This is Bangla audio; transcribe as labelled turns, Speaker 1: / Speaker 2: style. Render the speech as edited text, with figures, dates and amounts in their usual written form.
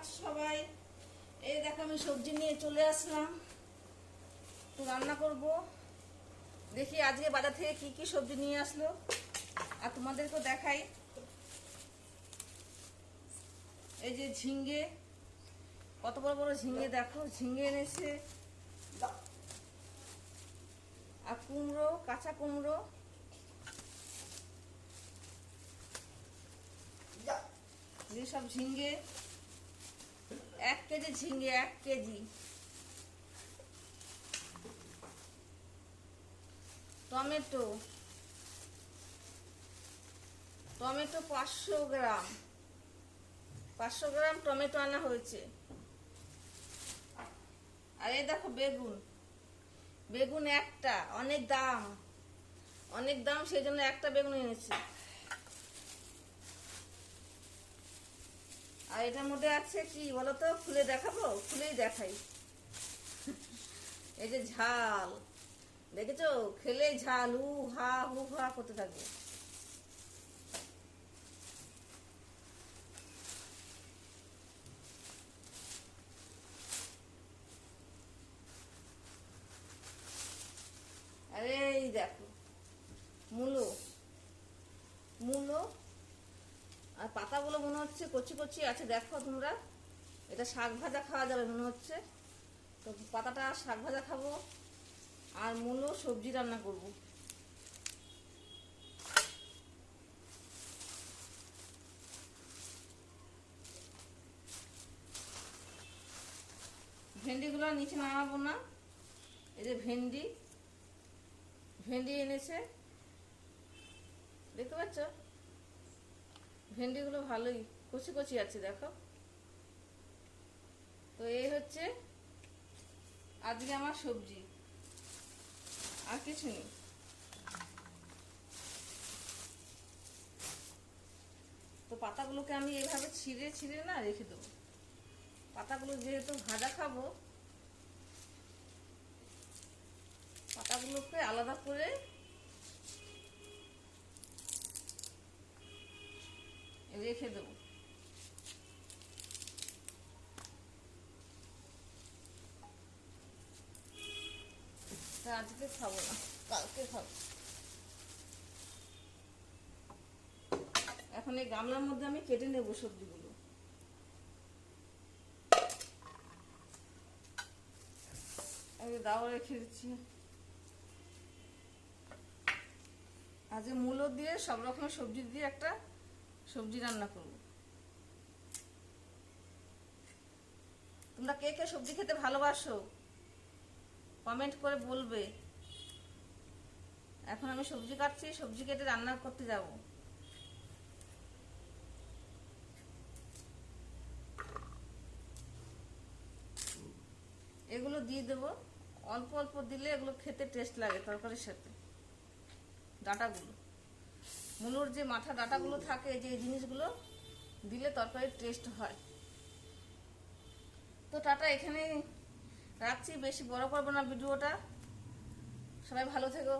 Speaker 1: আছো সবাই? এই দেখো আমি সবজি নিয়ে চলে আসলাম, তো রান্না করব। দেখি আজকে বাজার থেকে কি কি সবজি নিয়ে আসলো আর তোমাদেরকেও দেখাই। এই যে ঝিঙ্গে, কত বড় বড় ঝিঙ্গে, দেখো ঝিঙ্গে এনেছে। আর কুমড়ো, কাঁচা কুমড়ো, সব ঝিঙ্গে। 1 কেজি ঝিঙ্গে, 1 কেজি। টমেটো, টমেটো 500 গ্রাম, 500 গ্রাম টমেটো আনা হয়েছে। আর এই দেখো বেগুন, বেগুন একটা, অনেক দাম, অনেক দাম, সেই জন্য একটা বেগুন এনেছি। আর এটার মধ্যে আছে কি বলতো, খুলে দেখাবো? খুলেই দেখাই। এই যে ঝাল, দেখেছো? খেলে ঝাল হু হা করতে থাকবে। আরে এই দেখো মূলো, মূলো আর পাতাগুলো মনে হচ্ছে কচি কচি আছে, দেখো তোমরা। এটা শাক ভাজা খাওয়া যাবে মনে হচ্ছে, তো পাতাটা শাক ভাজা খাবো, আর মূলো সবজি রান্না করব। ভেন্ডিগুলো নিচে নামাবো না। এই যে ভেন্ডি, ভেন্ডি এনেছে, দেখতে পাচ্ছ? ভেন্ডিগুলো ভালোই কচি কচি আছে, দেখো। তো এই হচ্ছে আজকে আমার সবজি, আর কিছু নেই। তো পাতাগুলোকে আমি এইভাবে ছিঁড়ে ছিঁড়ে না রেখে দেবো। পাতাগুলো যেহেতু ভাজা খাবো, পাতাগুলোকে আলাদা করে রেখে দেবো। তা আজকে খাবো না, কালকে খাবো। এখন এই গামলার মধ্যে আমি কেটে নেব সবজিগুলো। আমি দাও রেখে দিচ্ছি। আজকে মূলো দিয়ে সব রকমের সবজি দিয়ে একটা সবজি রান্না করব। তোমরা কে কে সবজি খেতে ভালোবাসো কমেন্ট করে বলবে। এখন আমি সবজি কাটছি, সবজি কেটে রান্না করতে যাব। এগুলো দিয়ে দেবো, অল্প অল্প দিলে এগুলো খেতে টেস্ট লাগে তরকারির সাথে। ডাঁটাগুলো, মূলোর যে মাথা ডাঁটাগুলো থাকে, যে এই জিনিসগুলো দিলে তরকারির টেস্ট হয়। তো টাটা, এখানে রাখছি, বেশি বড় করবো না ভিডিওটা। সবাই ভালো থেকো।